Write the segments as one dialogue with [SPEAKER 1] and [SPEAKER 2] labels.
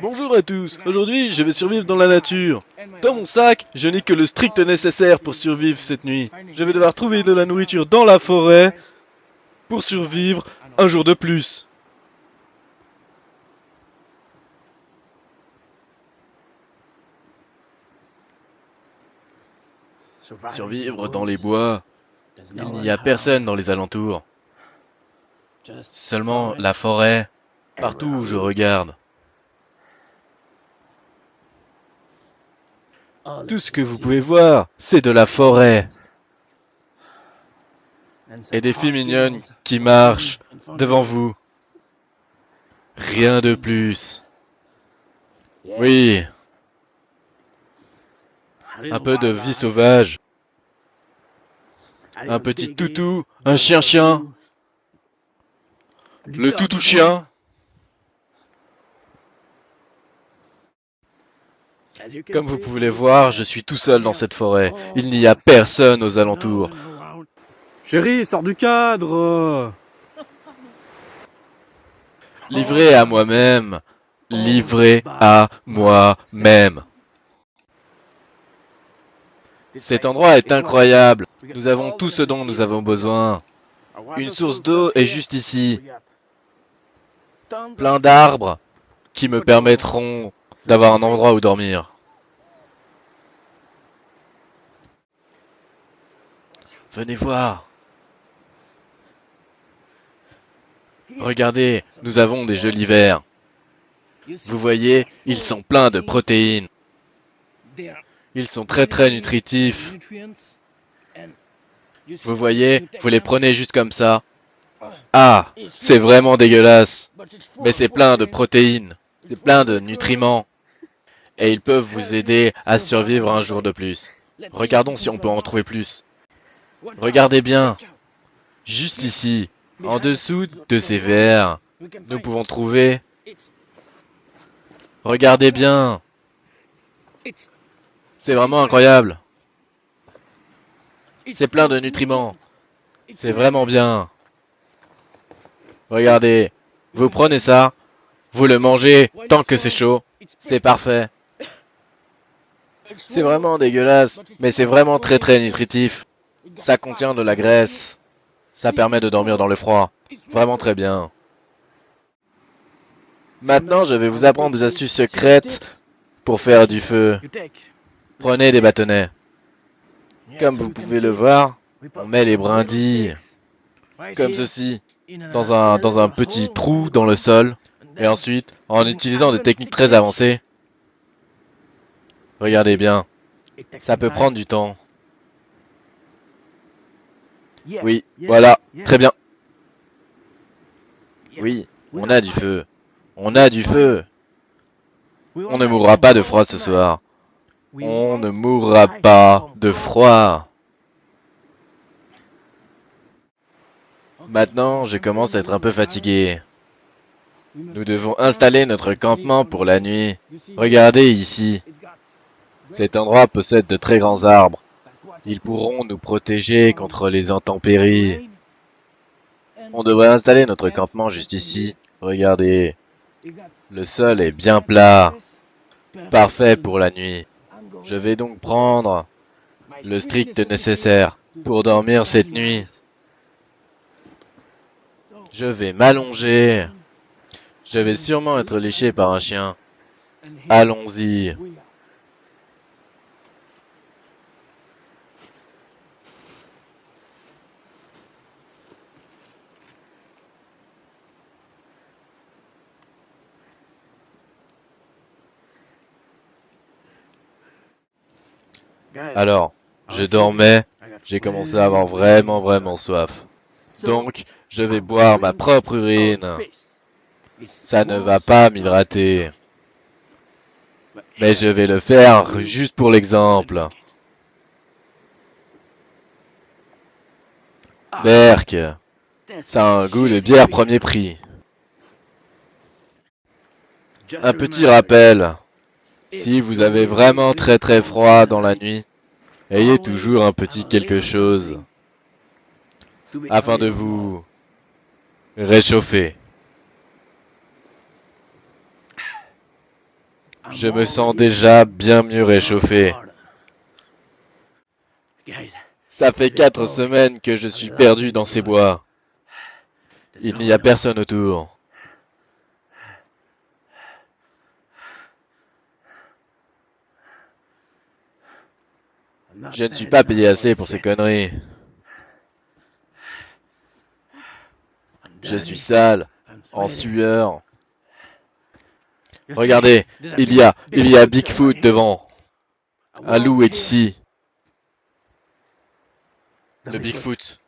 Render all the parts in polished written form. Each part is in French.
[SPEAKER 1] Bonjour à tous, aujourd'hui je vais survivre dans la nature. Dans mon sac, je n'ai que le strict nécessaire pour survivre cette nuit. Je vais devoir trouver de la nourriture dans la forêt pour survivre un jour de plus. Survivre dans les bois, il n'y a personne dans les alentours. Seulement la forêt, partout où je regarde. Tout ce que vous pouvez voir, c'est de la forêt. Et des filles mignonnes qui marchent devant vous. Rien de plus. Oui, un peu de vie sauvage. Un petit toutou, un chien-chien, le toutou-chien. Comme vous pouvez le voir, je suis tout seul dans cette forêt. Il n'y a personne aux alentours.
[SPEAKER 2] Chérie, sors du cadre.
[SPEAKER 1] Livré à moi-même. Livré à moi-même. Cet endroit est incroyable. Nous avons tout ce dont nous avons besoin. Une source d'eau est juste ici. Plein d'arbres qui me permettront d'avoir un endroit où dormir. Venez voir. Regardez, nous avons des jolis vers. Vous voyez, ils sont pleins de protéines. Ils sont très nutritifs. Vous voyez, vous les prenez juste comme ça. Ah, c'est vraiment dégueulasse. Mais c'est plein de protéines. C'est plein de nutriments. Et ils peuvent vous aider à survivre un jour de plus. Regardons si on peut en trouver plus. Regardez bien, juste ici, en dessous de ces vers, nous pouvons trouver... Regardez bien, c'est vraiment incroyable. C'est plein de nutriments. C'est vraiment bien. Regardez, vous prenez ça, vous le mangez tant que c'est chaud. C'est parfait. C'est vraiment dégueulasse, mais c'est vraiment très nutritif. Ça contient de la graisse. Ça permet de dormir dans le froid. Vraiment très bien. Maintenant, je vais vous apprendre des astuces secrètes pour faire du feu. Prenez des bâtonnets. Comme vous pouvez le voir, on met les brindilles, comme ceci, dans un petit trou dans le sol. Et ensuite, en utilisant des techniques très avancées, regardez bien, ça peut prendre du temps. Oui, voilà, très bien. Oui, on a du feu. On a du feu. On ne mourra pas de froid ce soir. On ne mourra pas de froid. Maintenant, je commence à être un peu fatigué. Nous devons installer notre campement pour la nuit. Regardez ici. Cet endroit possède de très grands arbres. Ils pourront nous protéger contre les intempéries. On devrait installer notre campement juste ici. Regardez. Le sol est bien plat. Parfait pour la nuit. Je vais donc prendre le strict nécessaire pour dormir cette nuit. Je vais m'allonger. Je vais sûrement être léché par un chien. Allons-y. Alors, je dormais, j'ai commencé à avoir vraiment soif. Donc, je vais boire ma propre urine. Ça ne va pas m'hydrater. Mais je vais le faire juste pour l'exemple. Berk, ça a un goût de bière premier prix. Un petit rappel, si vous avez vraiment très froid dans la nuit, ayez toujours un petit quelque chose afin de vous réchauffer. Je me sens déjà bien mieux réchauffé. Ça fait 4 semaines que je suis perdu dans ces bois. Il n'y a personne autour. Je ne suis pas payé assez pour ces conneries. Je suis sale, en sueur. Regardez, il y a Bigfoot devant. Un loup est ici. Le Bigfoot.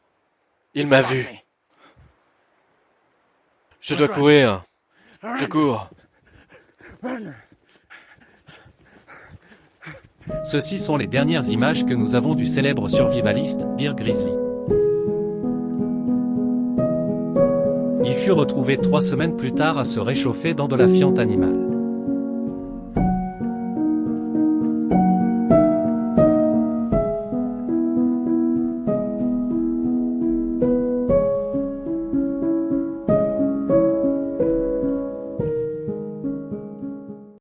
[SPEAKER 1] Il m'a vu. Je dois courir. Je cours.
[SPEAKER 3] Ceci sont les dernières images que nous avons du célèbre survivaliste Bear Grizzly. Il fut retrouvé 3 semaines plus tard à se réchauffer dans de la fiente animale.